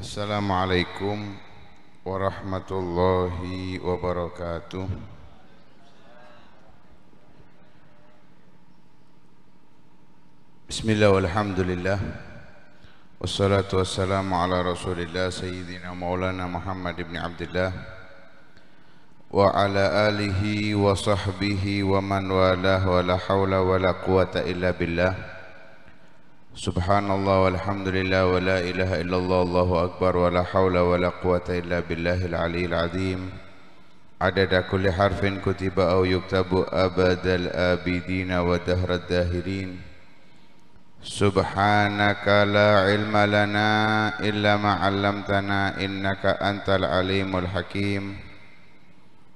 Assalamualaikum warahmatullahi wabarakatuh. Bismillah walhamdulillah. Wassalatu wassalamu ala rasulillah sayyidina maulana Muhammad ibn Abdullah wa ala alihi wa sahbihi wa man walah wa la hawla wa la quwata illa billah. Subhanallah walhamdulillah wa la ilaha illallah Allahu akbar wa la hawla wa la quwata illa billahil aliyyil azim. Adada kulli harfin kutiba aw yuktabu abadal abidina wa dahrad dahirin. Subhanaka la ilma lana illa ma 'allamtana innaka antal alimul hakim.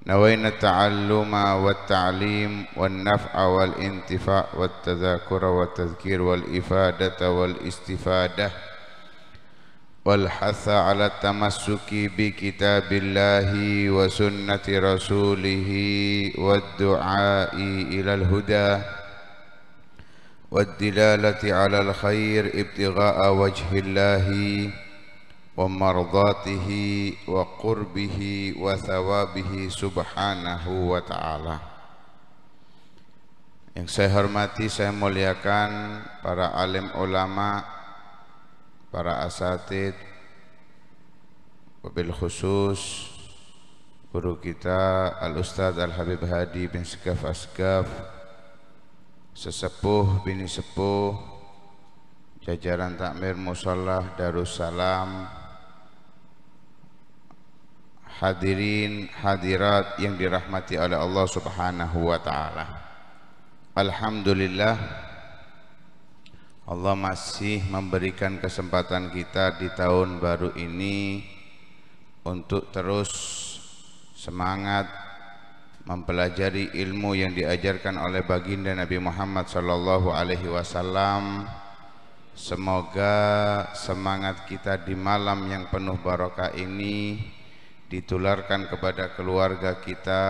Nawayna ta'alluma wa ta'lim wa naf'a wal intifa' wa tadhakura wa tadhkir wal ifadata wal istifadah wal hatha ala tamassuki bi kitabillahi wa sunnati rasulihi wa du'ai ilal huda wa dilalati ala al khair ibtigha'a wajhillahi wa mardatihi wa qurbihi wa thawabihi subhanahu wa ta'ala. Yang saya hormati, saya muliakan para alim ulama, para asatid, wabil khusus guru kita Al-Ustadz Al-Habib Hadi bin Sekaf Asgaf, sesepuh bini sepuh jajaran takmir Mushallah Darussalam, hadirin hadirat yang dirahmati oleh Allah Subhanahu wa taala. Alhamdulillah, Allah masih memberikan kesempatan kita di tahun baru ini untuk terus semangat mempelajari ilmu yang diajarkan oleh baginda Nabi Muhammad sallallahu alaihi wasallam. Semoga semangat kita di malam yang penuh barokah ini ditularkan kepada keluarga kita,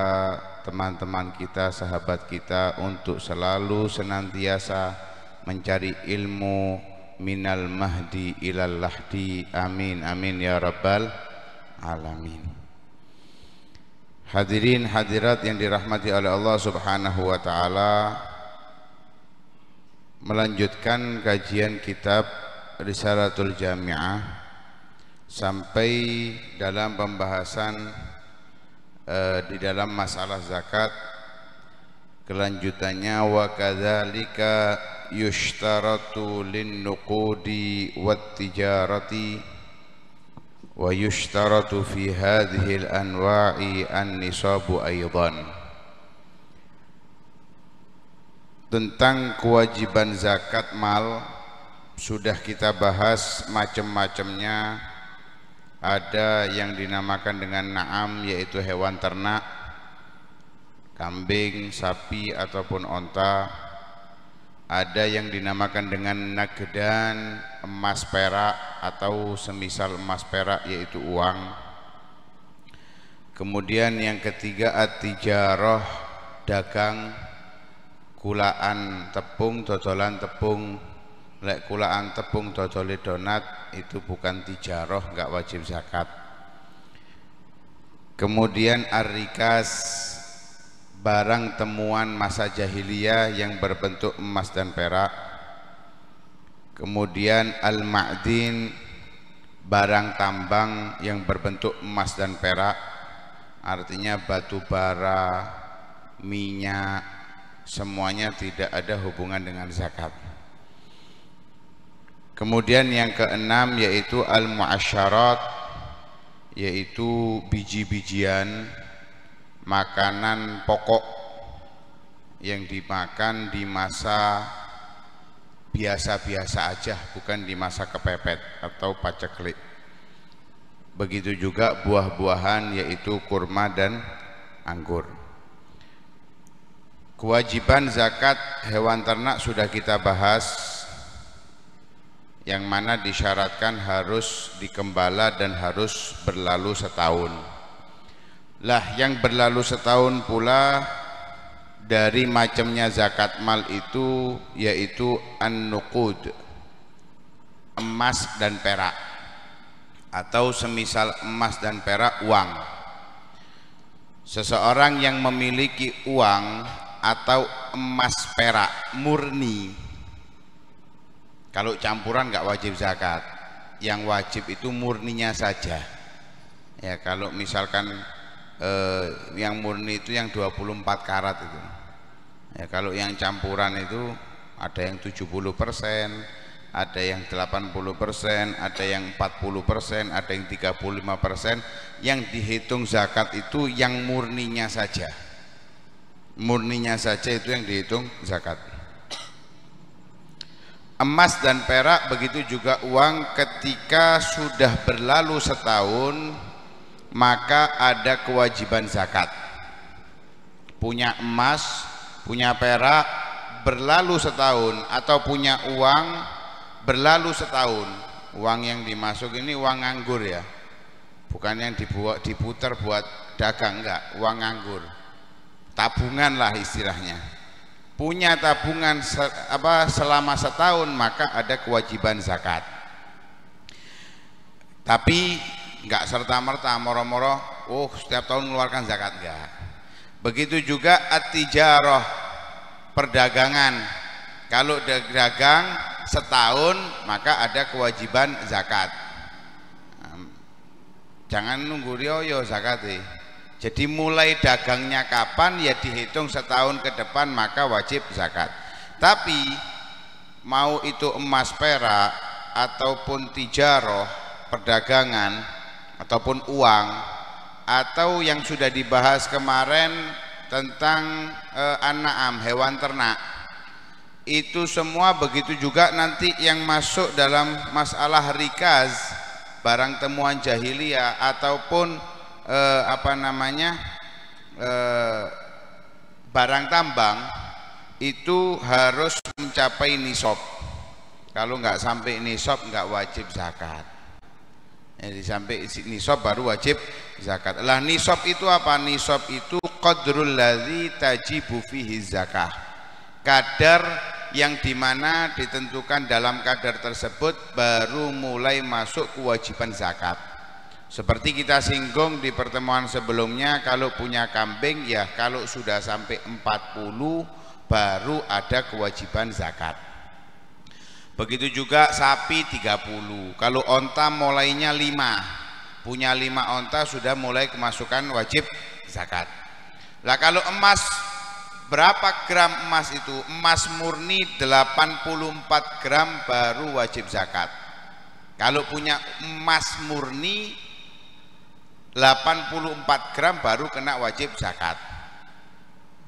teman-teman kita, sahabat kita untuk selalu senantiasa mencari ilmu minal mahdi ilal lahdi. Amin amin ya rabbal alamin. Hadirin hadirat yang dirahmati oleh Allah Subhanahu wa taala, melanjutkan kajian kitab Risalatul Jami'ah sampai dalam pembahasan di dalam masalah zakat. Kelanjutannya, wa kadzalika yushtaratu lin-nuqudi wat-tijarati wa yushtaratu fi hadhihi al-anwa'i an-nisabu aidan. Tentang kewajiban zakat mal sudah kita bahas macam-macamnya. Ada yang dinamakan dengan na'am, yaitu hewan ternak, kambing, sapi ataupun onta. Ada yang dinamakan dengan nagdan, emas perak atau semisal emas perak, yaitu uang. Kemudian yang ketiga at-tijarah, dagang, kulaan tepung, dodolan tepung. Lek kulaan tepung dodoli donat itu bukan tijarah, enggak wajib zakat. Kemudian ar-rikas, barang temuan masa jahiliyah yang berbentuk emas dan perak. Kemudian al-ma'din, barang tambang yang berbentuk emas dan perak, artinya batu bara, minyak, semuanya tidak ada hubungan dengan zakat. Kemudian yang keenam yaitu al-mu'asyarat, yaitu biji-bijian, makanan pokok yang dimakan di masa biasa-biasa aja, bukan di masa kepepet atau paceklik. Begitu juga buah-buahan, yaitu kurma dan anggur. Kewajiban zakat hewan ternak sudah kita bahas, yang mana disyaratkan harus dikembala dan harus berlalu setahun. Lah, yang berlalu setahun pula dari macamnya zakat mal itu yaitu an-nuqud, emas dan perak. atau semisal emas dan perak, uang. Seseorang yang memiliki uang atau emas perak murni, kalau campuran nggak wajib zakat, yang wajib itu murninya saja. Ya, kalau misalkan yang murni itu yang 24 karat itu. Ya, kalau yang campuran itu ada yang 70%, ada yang 80%, ada yang 40%, ada yang 35%. Yang dihitung zakat itu yang murninya saja. Murninya saja itu yang dihitung zakat. Emas dan perak begitu juga uang, ketika sudah berlalu setahun maka ada kewajiban zakat. Punya emas, punya perak berlalu setahun, atau punya uang berlalu setahun. Uang yang dimasuk ini uang nganggur ya, bukan yang diputar buat dagang, enggak, uang nganggur, tabungan lah istilahnya. Punya tabungan selama setahun maka ada kewajiban zakat. Tapi enggak serta-merta moro-moro setiap tahun mengeluarkan zakat, enggak. Begitu juga at-tijarah, perdagangan. Kalau dagang setahun maka ada kewajiban zakat. Jangan nunggu rioyo zakatnya. Jadi mulai dagangnya kapan ya dihitung setahun ke depan maka wajib zakat. Tapi mau itu emas perak ataupun tijarah, perdagangan, ataupun uang, atau yang sudah dibahas kemarin tentang an'am, hewan ternak, itu semua begitu juga nanti yang masuk dalam masalah rikaz, barang temuan jahiliyah, ataupun barang tambang, itu harus mencapai nisab. Kalau nggak sampai nisab nggak wajib zakat. Jadi sampai nisab baru wajib zakat. Lah nisab itu apa? Nisab itu qadrul ladzi tajibu fihi zakah. Kadar yang dimana ditentukan dalam kadar tersebut baru mulai masuk kewajiban zakat. Seperti kita singgung di pertemuan sebelumnya, kalau punya kambing ya kalau sudah sampai 40 baru ada kewajiban zakat. Begitu juga sapi 30. Kalau onta mulainya 5, punya 5 onta sudah mulai kemasukan wajib zakat. Lah kalau emas, berapa gram emas itu? Emas murni 84 gram baru wajib zakat. Kalau punya emas murni 84 gram baru kena wajib zakat.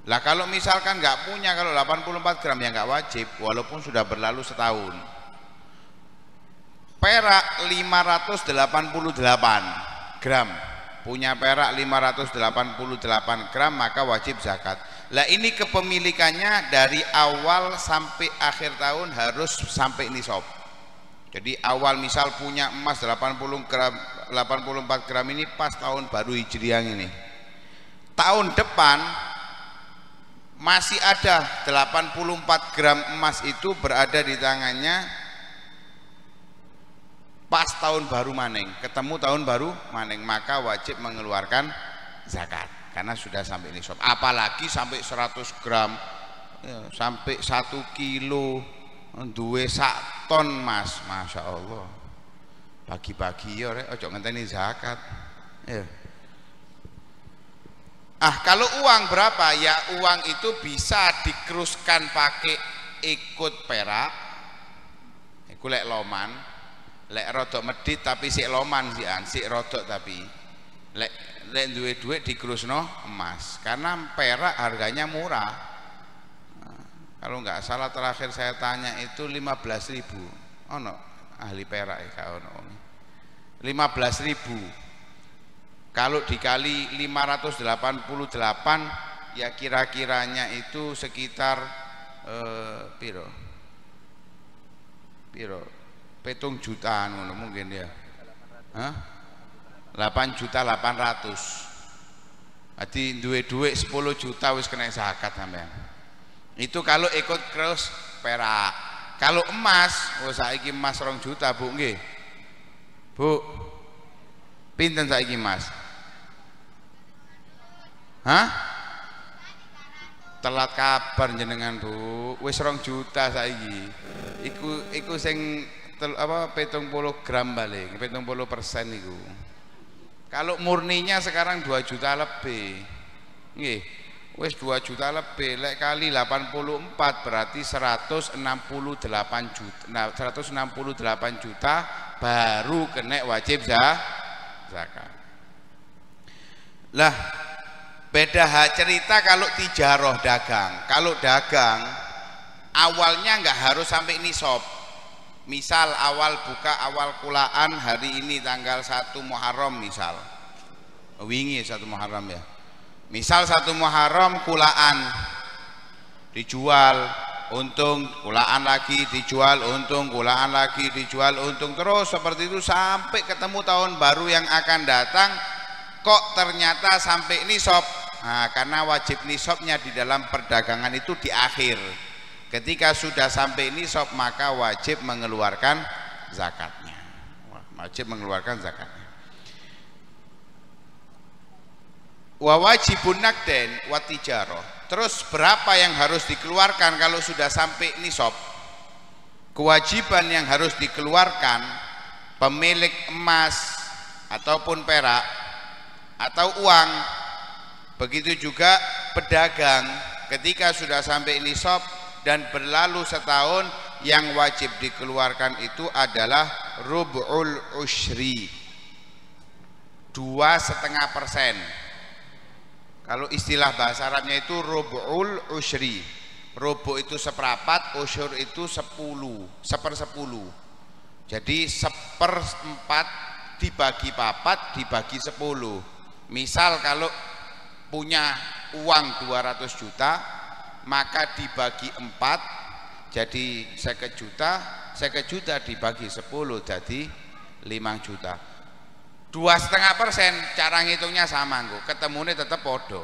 Lah kalau misalkan nggak punya, kalau 84 gram ya nggak wajib walaupun sudah berlalu setahun. Perak 588 gram, punya perak 588 gram maka wajib zakat. Lah ini kepemilikannya dari awal sampai akhir tahun harus sampai nisab. Jadi awal misal punya emas 84 gram ini pas tahun baru Hijriah ini. Tahun depan masih ada 84 gram emas itu berada di tangannya pas tahun baru maning, ketemu tahun baru maning, maka wajib mengeluarkan zakat karena sudah sampai nisab. Apalagi sampai 100 gram ya, sampai 1 kilo, duwe sak ton mas, masya Allah. Pagi-pagi ya rek, ojo ngenteni zakat ya. Kalau uang berapa? Ya uang itu bisa dikeruskan pakai ikut perak, iku lek loman, lek rodok medit tapi sik loman sik rodok, tapi lek duwe duit dikerusno emas karena perak harganya murah. Kalau nggak salah terakhir saya tanya itu 15.000. Ono ahli perak ya ono 15.000. Kalau dikali 588 ya kira-kiranya itu sekitar piro 7 jutaan mungkin ya. 8.800.000. Jadi duit 10 juta wis kena zakat sampean. Itu kalau ikut cross perak. Kalau emas, saiki emas 2 juta Bu nggih. Bu, Pinten saiki Mas? Hah? Telat kabar jenengan Bu. Wis 2 juta saiki. Iku sing 70 gram balik, 70% iku. Kalau murninya sekarang 2 juta lebih. Nggih. Wis 2 juta lebih, lek kali 84 berarti 168 juta. Nah, 168 juta baru kena wajib zakat. Lah, beda cerita kalau tijaroh dagang. Kalau dagang awalnya nggak harus sampai nisab. Misal awal buka awal kulaan hari ini tanggal 1 Muharram misal. Wingi 1 Muharram ya. Misal 1 Muharram kulaan dijual untung, kulaan lagi dijual untung, kulaan lagi dijual untung, terus seperti itu sampai ketemu tahun baru yang akan datang. Kok ternyata sampai nisab. Nah, karena wajib nisabnya di dalam perdagangan itu di akhir. Ketika sudah sampai nisab maka wajib mengeluarkan zakatnya. Wajib mengeluarkan zakatnya. Wa wajibun nakden wa tijarah. Terus berapa yang harus dikeluarkan kalau sudah sampai nisab? Kewajiban yang harus dikeluarkan pemilik emas ataupun perak atau uang, begitu juga pedagang ketika sudah sampai nisab dan berlalu setahun, yang wajib dikeluarkan itu adalah rub'ul usyri, 2,5%. Kalau istilah bahasa Arabnya itu rub'ul usyri. Rubu' itu seperempat, usyur itu 10, 1/10. Jadi 1/4 dibagi 4 dibagi 10. Misal kalau punya uang 200 juta, maka dibagi 4 jadi 50 juta, 50 juta dibagi 10 jadi 5 juta. 2,5%, cara ngitungnya sama nggo, ketemunya tetap podo.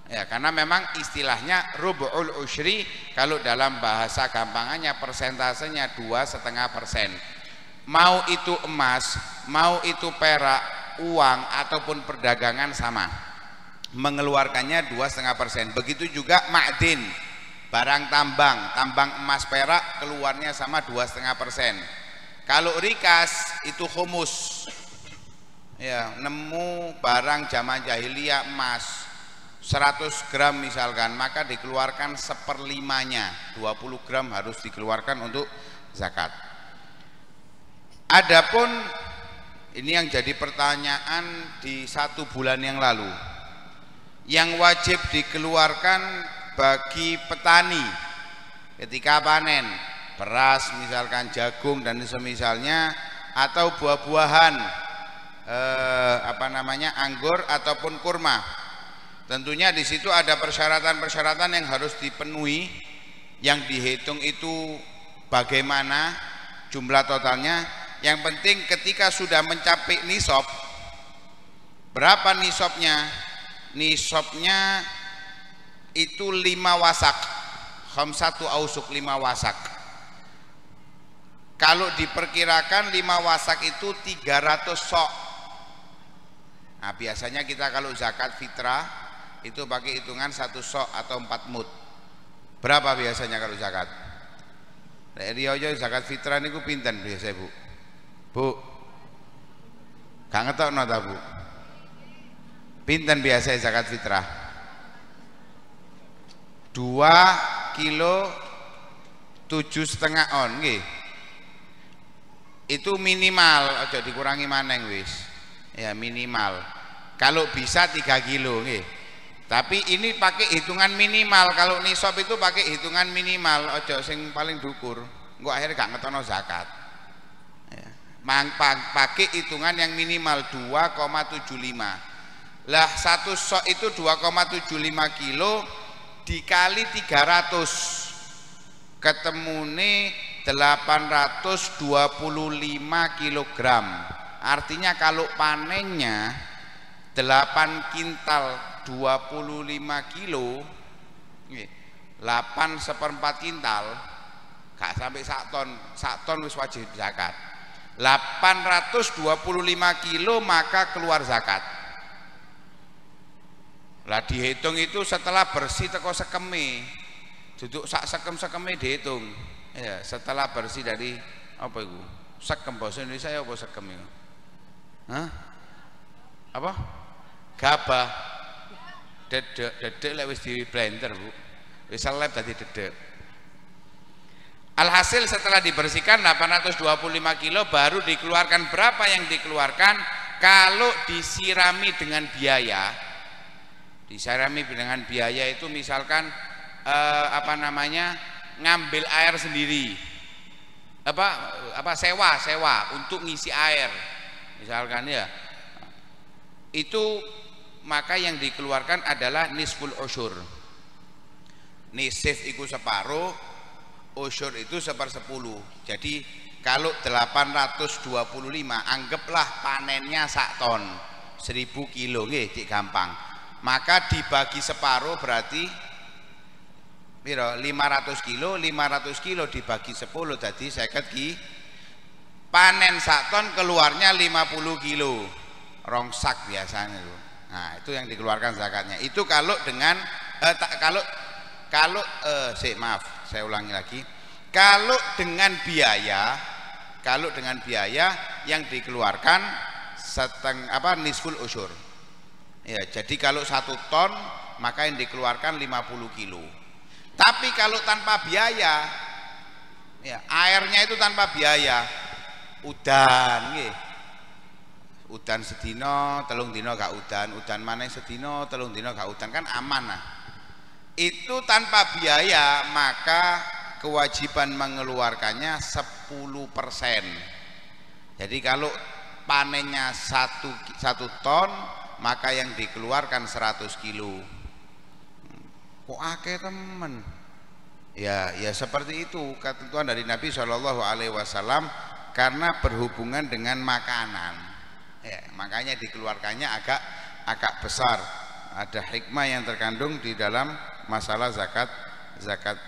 Ya, karena memang istilahnya rub'ul usyri, kalau dalam bahasa gampangannya persentasenya 2,5%. Mau itu emas, mau itu perak, uang ataupun perdagangan sama, mengeluarkannya 2,5%. Begitu juga ma'din, barang tambang, tambang emas perak, keluarnya sama 2,5%. Kalau rikas itu khumus. Ya, nemu barang zaman jahiliyah emas 100 gram misalkan, maka dikeluarkan 1/5-nya, 20 gram harus dikeluarkan untuk zakat. Adapun ini yang jadi pertanyaan di 1 bulan yang lalu, yang wajib dikeluarkan bagi petani ketika panen beras misalkan, jagung dan semisalnya, atau buah-buahan anggur ataupun kurma. Tentunya di situ ada persyaratan-persyaratan yang harus dipenuhi, yang dihitung itu bagaimana jumlah totalnya. Yang penting ketika sudah mencapai nisab, berapa nisabnya? Nisabnya itu 5 wasak, khamsatu ausuk, 5 wasak. Kalau diperkirakan 5 wasak itu 300 sok. Nah, biasanya kita kalau zakat fitrah itu pakai hitungan 1 sok atau 4 mud. Berapa biasanya kalau zakat? Riyo zakat fitrah niku pinten biasa Bu? Bu, gak ngetokno ta Bu? Pinten biasa zakat fitrah? 2 kilo 7,5 on nggih. Itu minimal, aja dikurangi maneng wis. Ya minimal. Kalau bisa 3 kilo nggih. Tapi ini pakai hitungan minimal. Kalau nisab itu pakai hitungan minimal, aja sing paling dukur. Engko akhirnya gak ngetono zakat. Ya. Pakai hitungan yang minimal 2,75. Lah 1 sok itu 2,75 kilo dikali 300, ketemune 825 kilogram. Artinya kalau panennya 8 kintal 25 kilo, 8/4 kintal, gak sampai 1 ton, 1 ton wis wajib zakat. 825 kilo maka keluar zakat. Lah dihitung itu setelah bersih teko sekeme. Duduk sak sekem-sekeme dihitung. Ya, setelah bersih dari apa itu? Sekem bahasa Indonesia ya apa sekem itu? Hah? Apa? Gabah. Dedek lek wis di blender, Bu. Wis seleb dadi dedek. Alhasil setelah dibersihkan 825 kilo baru dikeluarkan. Berapa yang dikeluarkan? Kalau disirami dengan biaya, disirami dengan biaya itu misalkan ngambil air sendiri, sewa untuk ngisi air misalkan ya, itu maka yang dikeluarkan adalah nisful usyur. Nisif itu separuh, usyur itu 1/10. Jadi kalau 825 anggaplah panennya sak ton 1000 kilo nggih, cik gampang. Maka dibagi separuh berarti piro? 500 kilo. 500 kilo dibagi 10 jadi 50 ki. Panen sak ton keluarnya 50 kilo. Rongsak biasanya itu. Nah, itu yang dikeluarkan zakatnya. Itu kalau dengan maaf, saya ulangi lagi. Kalau dengan biaya yang dikeluarkan nisful usyur. Ya, jadi kalau 1 ton maka yang dikeluarkan 50 kilo. Tapi kalau tanpa biaya, ya, airnya itu tanpa biaya, udan, nggih. Udan sedino, telung dino gak udan, udan maneh sedino, telung dino gak udan, kan aman nah. Itu tanpa biaya, maka kewajiban mengeluarkannya 10%. Jadi kalau panennya 1 ton, maka yang dikeluarkan 100 kilo. Kok akeh temen? Ya seperti itu ketentuan dari Nabi SAW, karena berhubungan dengan makanan. Ya, makanya dikeluarkannya agak besar. Ada hikmah yang terkandung di dalam masalah zakat zakat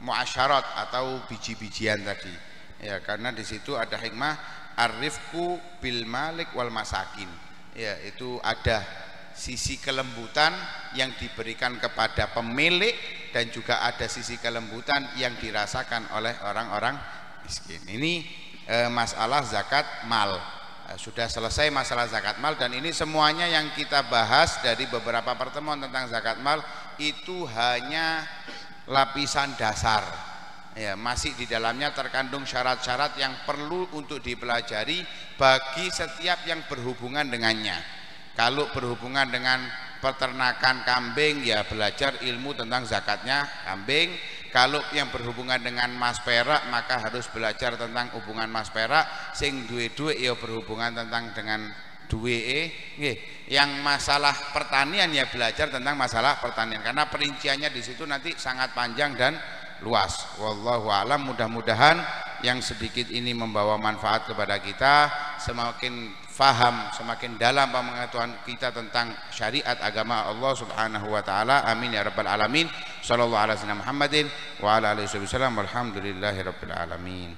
muasyarat atau biji-bijian tadi. Ya, karena di situ ada hikmah arifku bil malik wal masakin. Ya, itu ada sisi kelembutan yang diberikan kepada pemilik dan juga ada sisi kelembutan yang dirasakan oleh orang-orang miskin. Ini masalah zakat mal. Sudah selesai masalah zakat mal, dan ini semuanya yang kita bahas dari beberapa pertemuan tentang zakat mal itu hanya lapisan dasar. Ya, masih di dalamnya terkandung syarat-syarat yang perlu untuk dipelajari bagi setiap yang berhubungan dengannya. Kalau berhubungan dengan peternakan kambing, ya belajar ilmu tentang zakatnya kambing. Kalau yang berhubungan dengan mas perak, maka harus belajar tentang hubungan mas perak. Sing duwe-duwe ya berhubungan dengan duwe. Yang masalah pertanian ya belajar tentang masalah pertanian, karena perinciannya di situ nanti sangat panjang dan luas. Wallahu a'lam. Mudah-mudahan yang sedikit ini membawa manfaat kepada kita, semakin faham, semakin dalam pengetahuan kita tentang syariat agama Allah Subhanahu wa taala. Amin ya rabbal alamin. Shallallahu alaihi wasallam Muhammadin wa ala alihi wasallam. Walhamdulillahirabbil alamin.